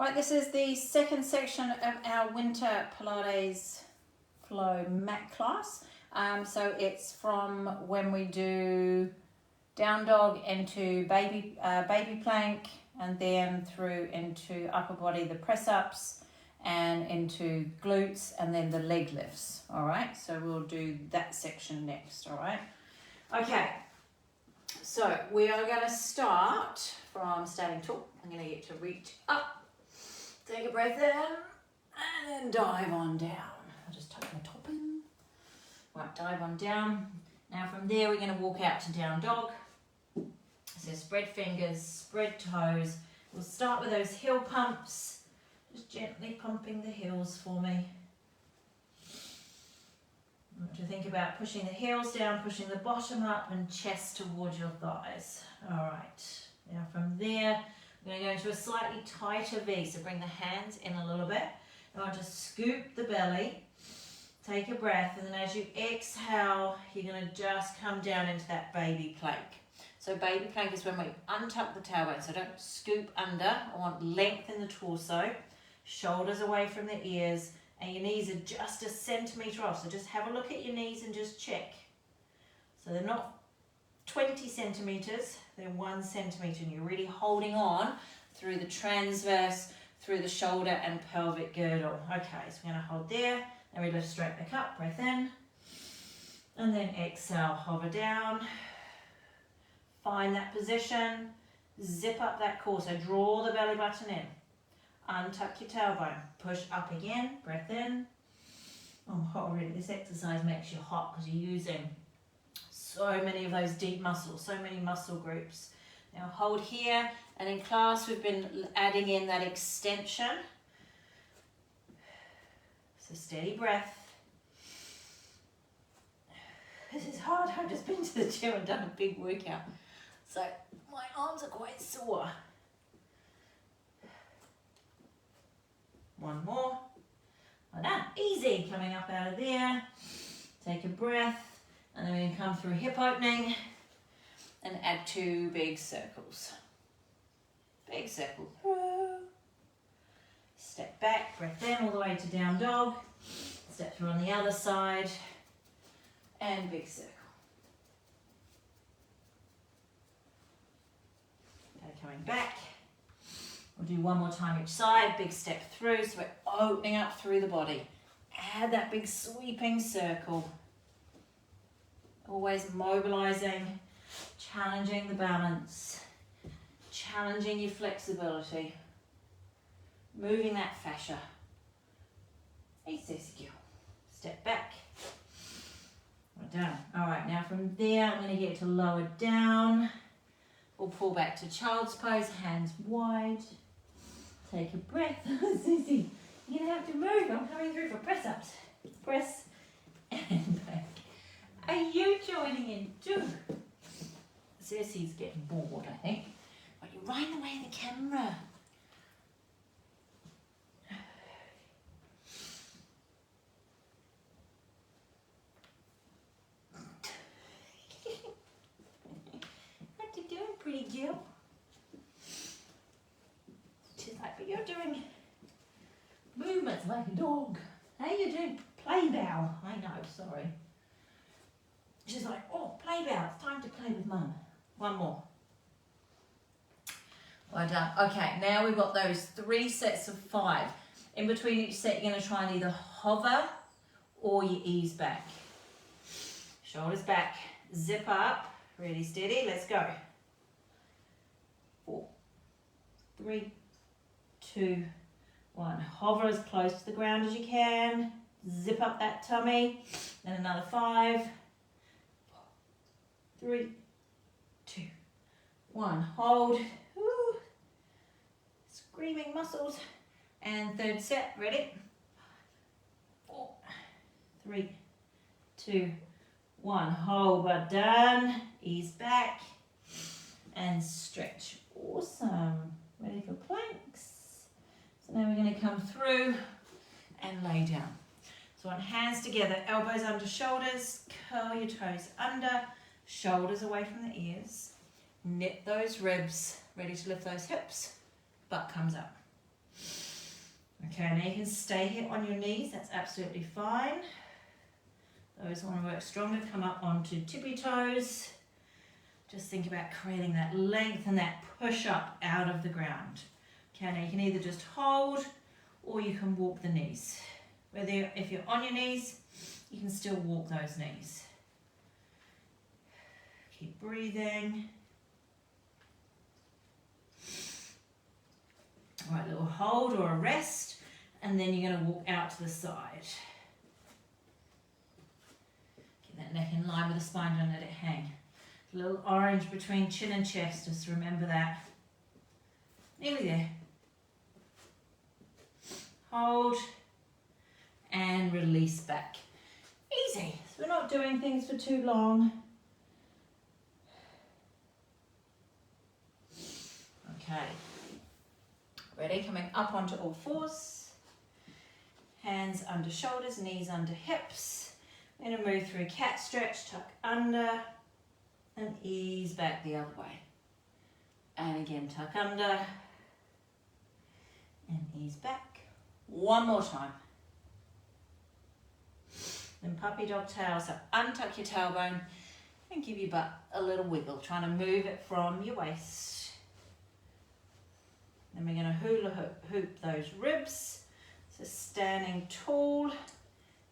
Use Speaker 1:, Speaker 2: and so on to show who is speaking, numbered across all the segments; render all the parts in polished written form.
Speaker 1: Right, this is the second section of our Winter Pilates Flow mat class. So it's from when we do down dog into baby plank, and then through into upper body, the press ups, and into glutes, and then the leg lifts. All right, so we'll do that section next. All right, okay. So we are going to start from standing tall. I'm going to get to reach up. Take a breath in and dive on down. I'll just tuck my top in. Right, dive on down. Now from there we're going to walk out to down dog. So spread fingers, spread toes. We'll start with those heel pumps. Just gently pumping the heels for me. I want to think about pushing the heels down, pushing the bottom up and chest towards your thighs. All right. Now from there, we're going to go into a slightly tighter V, so bring the hands in a little bit. I want to scoop the belly, take a breath, and then as you exhale, you're going to just come down into that baby plank. So baby plank is when we untuck the tailbone, so don't scoop under. I want length in the torso, shoulders away from the ears, and your knees are just a centimetre off. So just have a look at your knees and just check. So they're not 20 centimetres, they're 1 centimetre, and you're really holding on through the transverse, through the shoulder and pelvic girdle. Okay, so we're going to hold there, then we lift straight back up, breath in, and then exhale, hover down, find that position, zip up that core, so draw the belly button in, untuck your tailbone, push up again, breath in. Oh, I'm hot already. This exercise makes you hot because you're using so many of those deep muscles, so many muscle groups. Now hold here, and in class we've been adding in that extension. So steady breath. This is hard. I've just been to the gym and done a big workout, so my arms are quite sore. One more. Like that. Easy. Coming up out of there. Take a breath. And then we can come through hip opening and add 2 big circles. Big circle through. Step back, breath in all the way to down dog. Step through on the other side and big circle. Okay, coming back. We'll do one more time each side. Big step through, so we're opening up through the body. Add that big sweeping circle. Always mobilizing, challenging the balance, challenging your flexibility, moving that fascia. Hey, sexy girl. Step back. We're done. All right, now from there, I'm going to get to lower down. We'll pull back to child's pose, hands wide. Take a breath. Sissy, you're going to have to move. I'm coming through for press-ups. Press and back. Are you joining in too? Ceci's getting bored, I think. But you're right away in the camera. What you doing, pretty girl? She's like, but you're doing movements like a dog. How you doing? Play bow. I know, sorry. She's like, oh, play bow, it's time to play with mum. One more. Well done. Okay, now we've got those 3 sets of 5. In between each set, you're going to try and either hover or you ease back. Shoulders back, zip up, really steady, let's go. 4, 3, 2, 1. Hover as close to the ground as you can. Zip up that tummy. Then another 5. 3, 2, 1. Hold. Woo. Screaming muscles. And third set. Ready? 4, 3, 2, 1. Hold. Well done. Ease back. And stretch. Awesome. Ready for planks. So now we're going to come through and lay down. So on hands together, elbows under shoulders. Curl your toes under. Shoulders away from the ears, knit those ribs, ready to lift those hips, butt comes up. Okay, now you can stay here on your knees, that's absolutely fine. Those who want to work stronger, come up onto tippy toes. Just think about creating that length and that push up out of the ground. Okay, now you can either just hold or you can walk the knees. If you're on your knees, you can still walk those knees. Keep breathing. All right, little hold or a rest, and then you're going to walk out to the side. Get that neck in line with the spine, don't let it hang. A little orange between chin and chest, just remember that. Nearly there. Hold and release back. Easy. So we're not doing things for too long. Okay. Ready? Coming up onto all fours. Hands under shoulders, knees under hips. We're going to move through cat stretch, tuck under, and ease back the other way. And again, tuck under, and ease back. One more time. Then puppy dog tail, so untuck your tailbone and give your butt a little wiggle, trying to move it from your waist. Then we're going to hula hoop those ribs. So standing tall,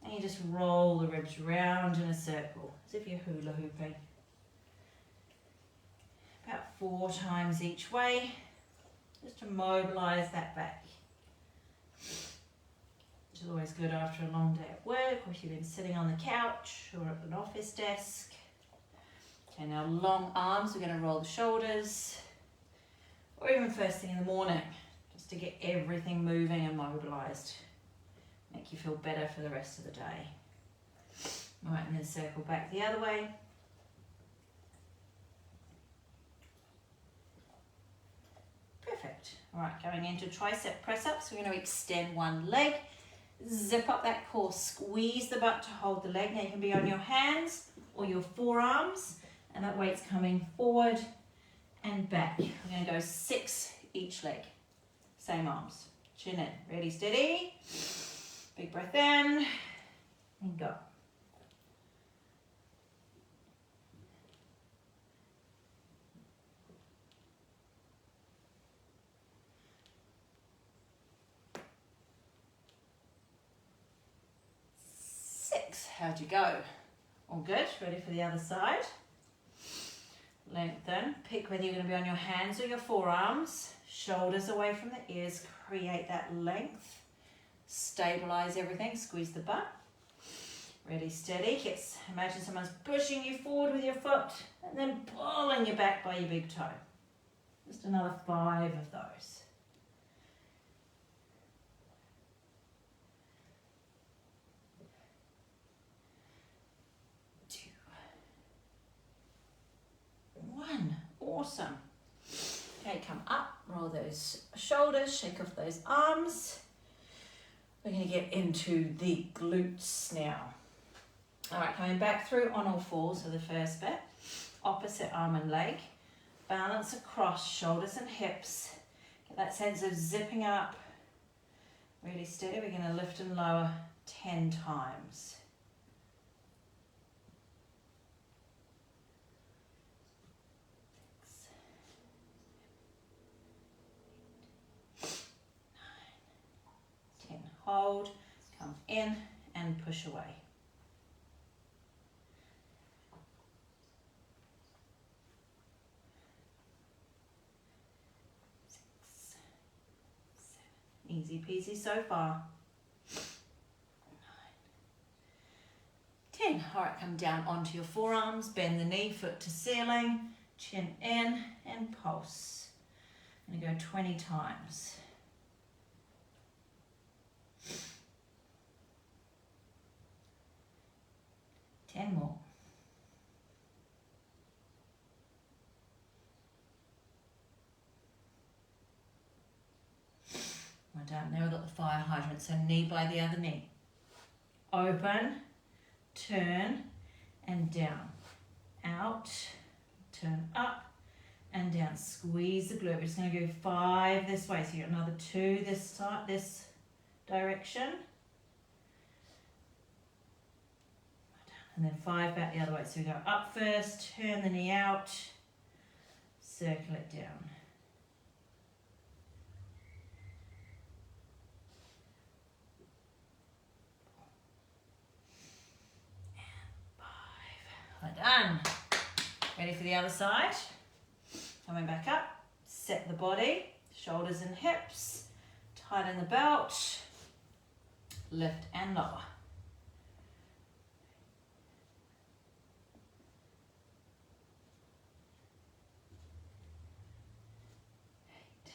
Speaker 1: and you just roll the ribs round in a circle, as if you're hula hooping. About 4 times each way, just to mobilise that back. Which is always good after a long day at work, or if you've been sitting on the couch or at an office desk. Okay, now long arms, we're going to roll the shoulders, or even first thing in the morning, just to get everything moving and mobilised. Make you feel better for the rest of the day. All right, and then circle back the other way. Perfect. All right, going into tricep press-ups, we're going to extend one leg. Zip up that core, squeeze the butt to hold the leg. Now you can be on your hands or your forearms, and that weight's coming forward and back. We're going to go 6 each leg. Same arms. Chin in. Ready, steady. Big breath in and go. How'd you go? All good? Ready for the other side? Lengthen. Pick whether you're going to be on your hands or your forearms. Shoulders away from the ears. Create that length. Stabilize everything. Squeeze the butt. Ready, steady. Imagine someone's pushing you forward with your foot and then pulling you back by your big toe. Just another 5 of those. 1. Awesome. Okay, come up, roll those shoulders, shake off those arms. We're going to get into the glutes now. All right, coming back through on all fours for the first bit. Opposite arm and leg. Balance across shoulders and hips. Get that sense of zipping up. Really steady. We're going to lift and lower 10 times. 10. Hold, come in and push away. 6, 7. Easy peasy so far. 9, 10. All right, come down onto your forearms, bend the knee, foot to ceiling, chin in and pulse. I'm going to go 20 times. 10 more. Well done. Now we've got the fire hydrant, so knee by the other knee. Open, turn, and down. Out, turn up, and down. Squeeze the glute. We're just going to go 5 this way. So you got another 2 this side, this direction. And then 5 back the other way. So we go up first, turn the knee out, circle it down. And 5. Well done. Ready for the other side. Coming back up, set the body, shoulders and hips, tighten the belt, lift and lower. 8, 9,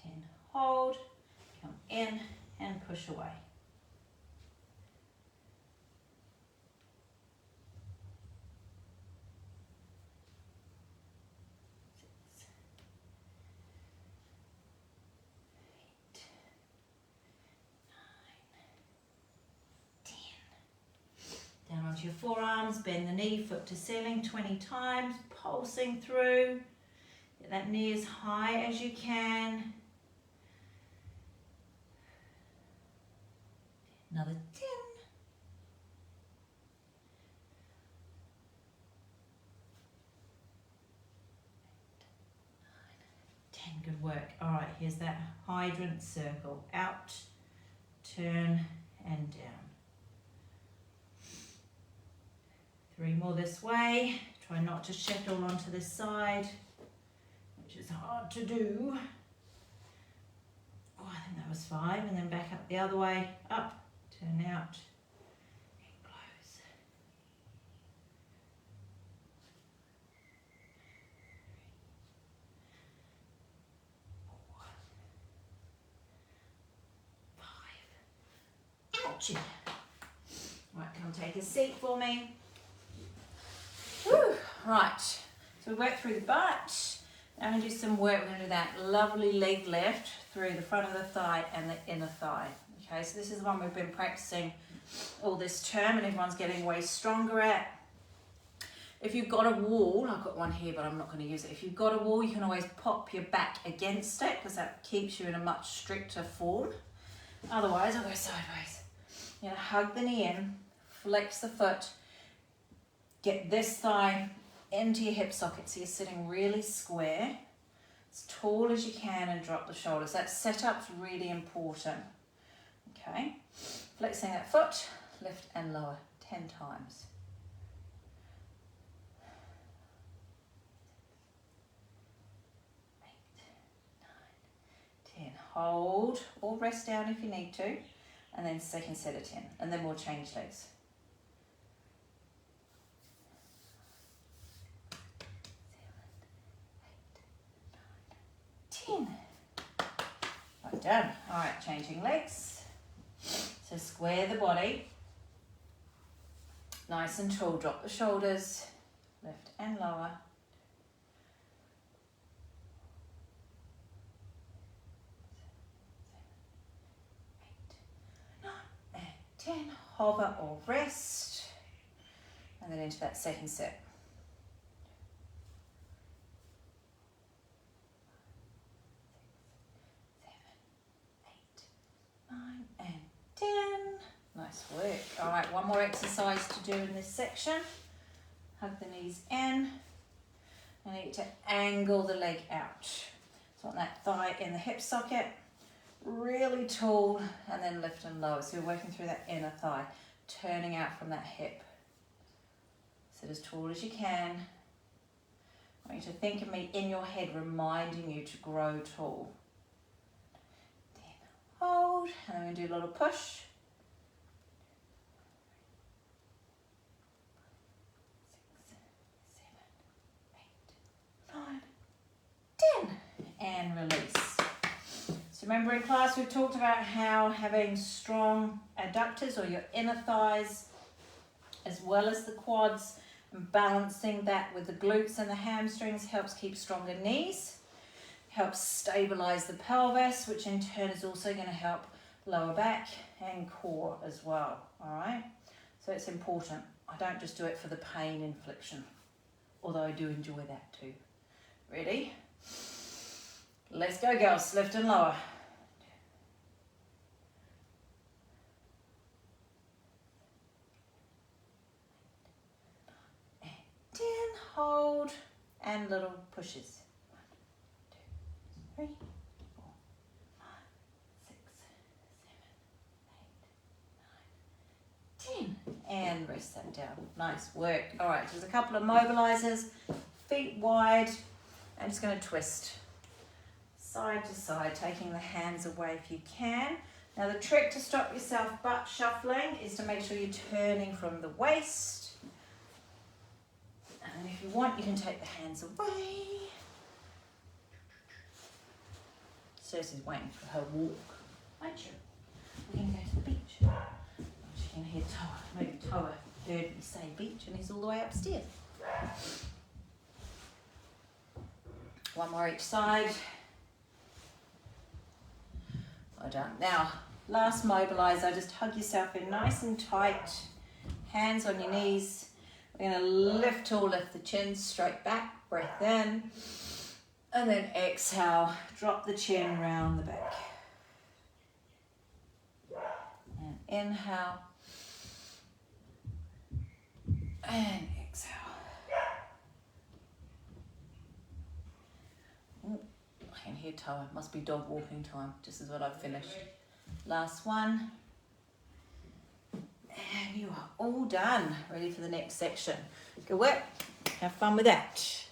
Speaker 1: 10, hold, come in and push away. 10. Down onto your forearms, bend the knee, foot to ceiling 20 times, pulsing through. Get that knee as high as you can. Another 10. 10, good work. All right, here's that hydrant circle. Out, turn, and down. 3 more this way. Try not to shift all onto this side, which is hard to do. Oh, I think that was 5. And then back up the other way. Up, turn out, and close. 4, 5. Ouchie. Right, come take a seat for me. Whew. Right, so we worked through the butt. Now I'm going to do some work. We're going to do that lovely leg lift through the front of the thigh and the inner thigh. Okay, so this is the one we've been practicing all this term and everyone's getting way stronger at. If you've got a wall, I've got one here but I'm not going to use it. If you've got a wall, you can always pop your back against it because that keeps you in a much stricter form. Otherwise, I'll go sideways. You're going to hug the knee in, flex the foot, get this thigh into your hip socket so you're sitting really square, as tall as you can, and drop the shoulders. That setup's really important. Okay, flexing that foot, lift and lower 10 times. 8, 9, 10. Hold or rest down if you need to, and then second set of 10, and then we'll change legs. 10. Right, done. All right, changing legs. So square the body. Nice and tall. Drop the shoulders. Lift and lower. 7, 8, 9, and 10. Hover or rest. And then into that second set. 9 and 10. Nice work. All right, one more exercise to do in this section. Hug the knees in. I need to angle the leg out. So I want that thigh in the hip socket, really tall, and then lift and lower. So you're working through that inner thigh, turning out from that hip. Sit as tall as you can. I want you to think of me in your head, reminding you to grow tall. Hold, and then we're going to do a little push. 6, 7, 8, 9, 10, and release. So remember in class we've talked about how having strong adductors or your inner thighs as well as the quads and balancing that with the glutes and the hamstrings helps keep stronger knees. Helps stabilize the pelvis, which in turn is also going to help lower back and core as well. All right, so it's important. I don't just do it for the pain infliction, although I do enjoy that too. Ready? Let's go, girls. Lift and lower. hold, and little pushes. 1, 2, 3, 4, 5, 6, 7, 8, 9, 10. And rest that down. Nice work. All right, just a couple of mobilizers, feet wide. I'm just going to twist side to side, taking the hands away if you can. Now the trick to stop yourself butt shuffling is to make sure you're turning from the waist. And if you want, you can take the hands away. Circe's waiting for her walk. Aren't you? We're going to go to the beach. She can hear Toa. Maybe Toa heard me say beach and he's all the way upstairs. One more each side. Well done. Now, last mobilizer, just hug yourself in nice and tight. Hands on your knees. We're going to lift the chin straight back. Breath in. And then exhale. Drop the chin round the back. And inhale. And exhale. Ooh, I can hear Toa. Must be dog walking time, just as what I've finished. Last one. And you are all done. Ready for the next section. Good work. Have fun with that.